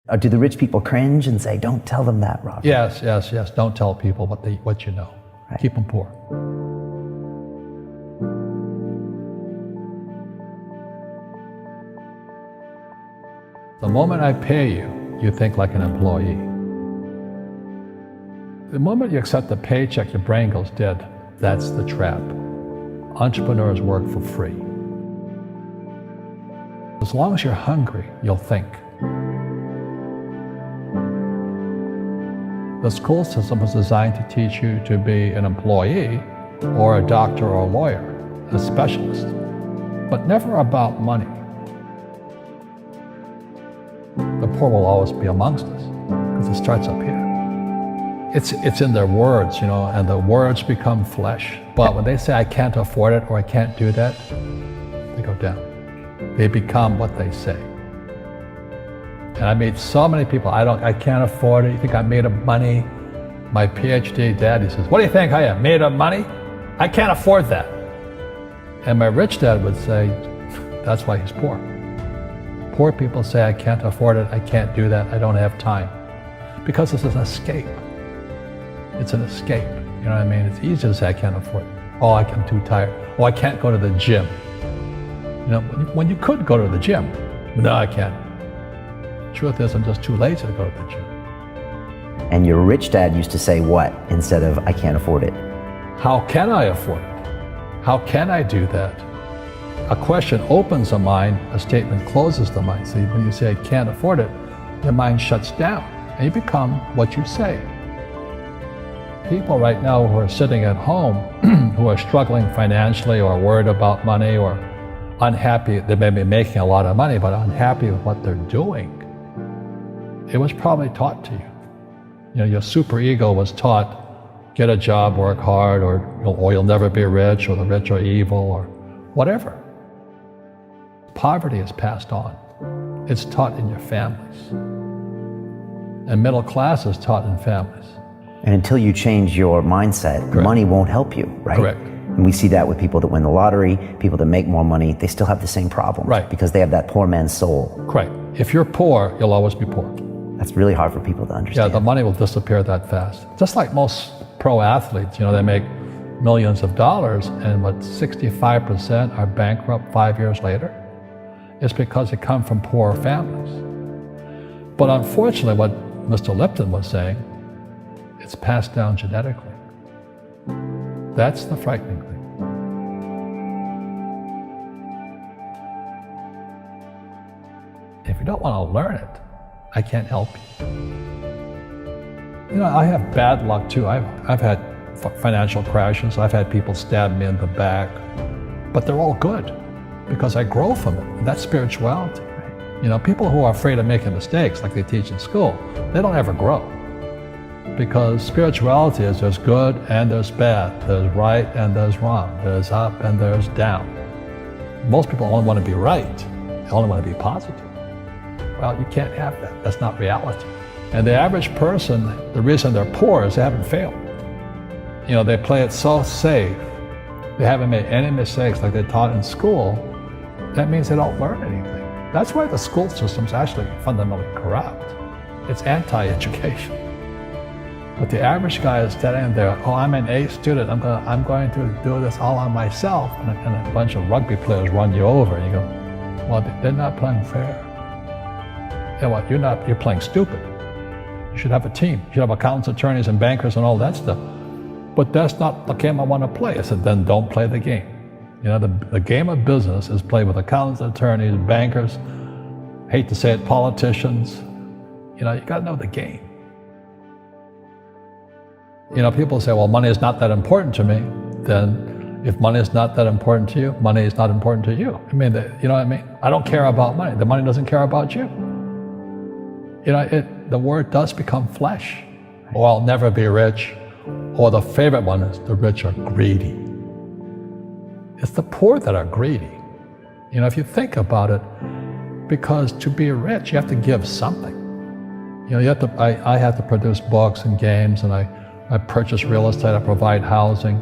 Or do the rich people cringe and say, don't tell them that, Robert? Yes. Don't tell people what you know. Right. Keep them poor. The moment I pay you, you think like an employee. The moment you accept the paycheck, your brain goes dead. That's the trap. Entrepreneurs work for free. As long as you're hungry, you'll think. The school system was designed to teach you to be an employee or a doctor or a lawyer, a specialist, but never about money. The poor will always be amongst us because it starts up here. It's in their words, and the words become flesh. But when they say, I can't afford it or I can't do that, they go down. They become what they say. And I meet so many people, I can't afford it. You think I'm made of money? My PhD dad, he says, what do you think I am, made of money? I can't afford that. And my rich dad would say, that's why he's poor. Poor people say, I can't afford it, I can't do that, I don't have time. Because this is an escape. It's an escape, you know what I mean? It's easy to say, I can't afford it. Oh, I'm too tired. Oh, I can't go to the gym. When you could go to the gym. No, I can't. Truth is, I'm just too lazy to go to the gym. And your rich dad used to say what instead of, I can't afford it? How can I afford it? How can I do that? A question opens the mind, a statement closes the mind. So when you say, I can't afford it, your mind shuts down and you become what you say. People right now who are sitting at home, who are struggling financially or worried about money or unhappy, they may be making a lot of money, but unhappy with what they're doing. It was probably taught to you. Your superego was taught, get a job, work hard, or you'll never be rich, or the rich are evil, or whatever. Poverty is passed on. It's taught in your families. And middle class is taught in families. And until you change your mindset, Correct. Money won't help you, right? Correct. And we see that with people that win the lottery, people that make more money, they still have the same problems. Right. Because they have that poor man's soul. Correct. If you're poor, you'll always be poor. That's really hard for people to understand. Yeah, the money will disappear that fast. Just like most pro athletes, they make millions of dollars, and 65% are bankrupt 5 years later. It's because they come from poor families. But unfortunately, what Mr. Lipton was saying, it's passed down genetically. That's the frightening thing. If you don't want to learn it, I can't help you. I have bad luck too. I've had financial crashes. I've had people stab me in the back, but they're all good because I grow from it. And that's spirituality. People who are afraid of making mistakes, like they teach in school, they don't ever grow. Because spirituality is there's good and there's bad, there's right and there's wrong, there's up and there's down. Most people only want to be right, they only want to be positive. Well, you can't have that, that's not reality. And the average person, the reason they're poor is they haven't failed. They play it so safe, they haven't made any mistakes like they taught in school. That means they don't learn anything. That's why the school system's actually fundamentally corrupt. It's anti-education. But the average guy is standing there, oh, I'm an A student, I'm going to do this all on myself. And a bunch of rugby players run you over, and you go, well, they're not playing fair. You're playing stupid. You should have a team. You should have accountants, attorneys, and bankers and all that stuff. But that's not the game I want to play. I said, then don't play the game. The game of business is played with accountants, attorneys, bankers, hate to say it, politicians. You got to know the game. People say, well, money is not that important to me. Then if money is not that important to you, money is not important to you. You know what I mean? I don't care about money. The money doesn't care about you. The word does become flesh. Or I'll never be rich. Or the favorite one is the rich are greedy. It's the poor that are greedy. If you think about it, because to be rich, you have to give something. I have to produce books and games, and I purchase real estate, I provide housing,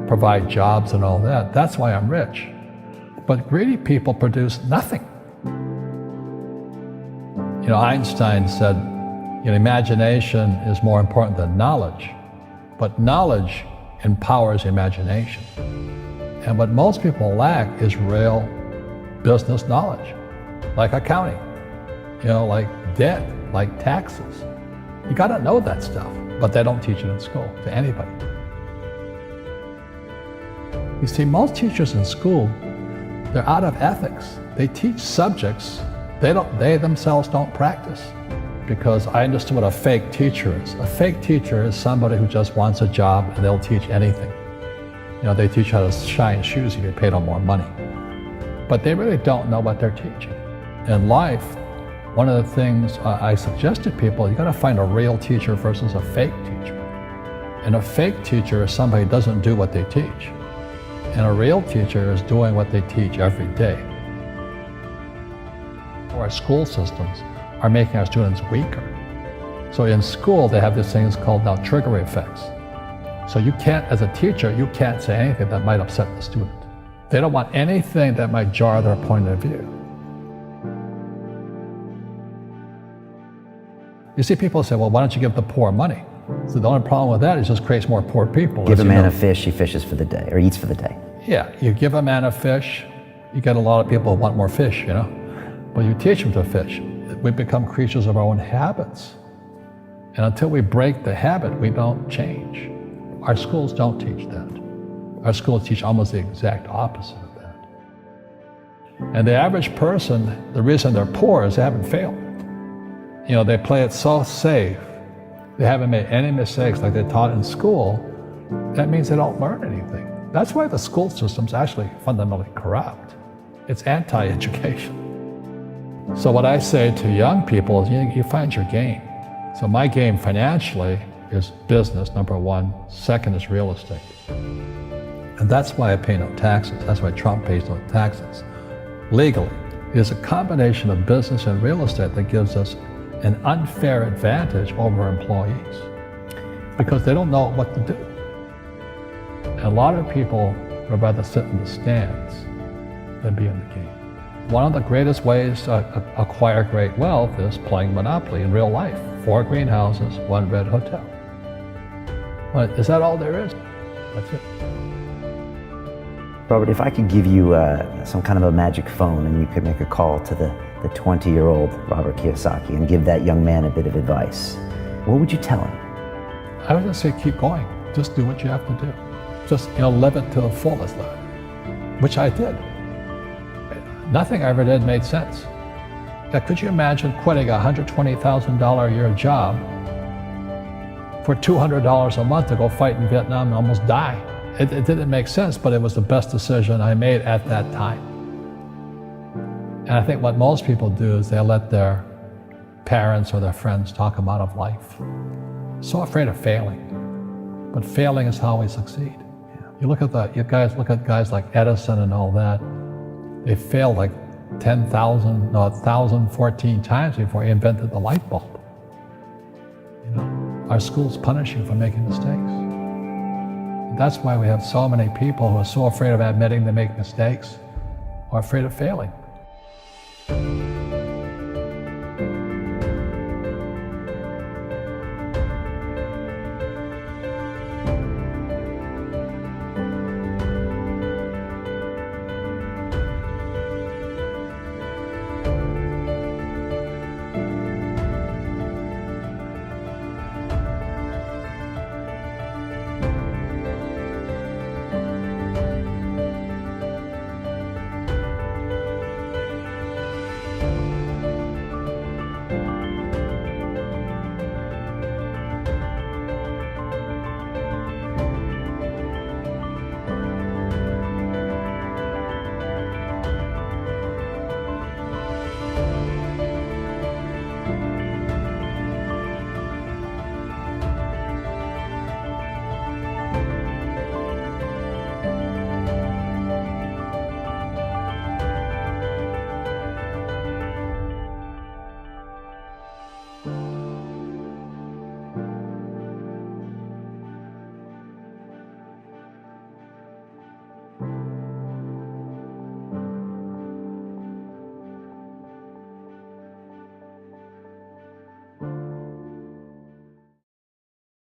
provide jobs and all that. That's why I'm rich. But greedy people produce nothing. Einstein said, imagination is more important than knowledge, but knowledge empowers imagination. And what most people lack is real business knowledge, like accounting, like debt, like taxes. You got to know that stuff, but they don't teach it in school to anybody. You see, most teachers in school, they're out of ethics. They teach subjects they themselves don't practice. Because I understood what a fake teacher is. A fake teacher is somebody who just wants a job and they'll teach anything. They teach how to shine shoes if you pay them more money. But they really don't know what they're teaching. In life, one of the things I suggest to people, you gotta find a real teacher versus a fake teacher. And a fake teacher is somebody who doesn't do what they teach. And a real teacher is doing what they teach every day. Our school systems are making our students weaker. So in school, they have these things called now trigger effects. So you can't, as a teacher, you can't say anything that might upset the student. They don't want anything that might jar their point of view. You see people say, well, why don't you give the poor money? So the only problem with that is it just creates more poor people. Give a man a fish, he fishes for the day, or eats for the day. Yeah, you give a man a fish, you get a lot of people who want more fish, But you teach them to fish. We become creatures of our own habits. And until we break the habit, we don't change. Our schools don't teach that. Our schools teach almost the exact opposite of that. And the average person, the reason they're poor is they haven't failed. They play it so safe. They haven't made any mistakes like they taught in school. That means they don't learn anything. That's why the school system's actually fundamentally corrupt. It's anti-education. So what I say to young people is you find your game. So my game financially is business, number one. Second is real estate. And that's why I pay no taxes. That's why Trump pays no taxes. Legally, it is a combination of business and real estate that gives us an unfair advantage over employees because they don't know what to do. And a lot of people would rather sit in the stands than be in the game. One of the greatest ways to acquire great wealth is playing Monopoly in real life. 4 greenhouses, 1 red hotel. But is that all there is? That's it. Robert, if I could give you some kind of a magic phone and you could make a call to the 20-year-old Robert Kiyosaki and give that young man a bit of advice, what would you tell him? I would just say keep going. Just do what you have to do. Just live it to the fullest, which I did. Nothing I ever did made sense. Could you imagine quitting a $120,000 a year job for $200 a month to go fight in Vietnam and almost die? It didn't make sense, but it was the best decision I made at that time. And I think what most people do is they let their parents or their friends talk them out of life. So afraid of failing. But failing is how we succeed. You look at guys like Edison and all that. They failed like 1,014 times before he invented the light bulb. Our schools punish you for making mistakes. And that's why we have so many people who are so afraid of admitting they make mistakes or afraid of failing.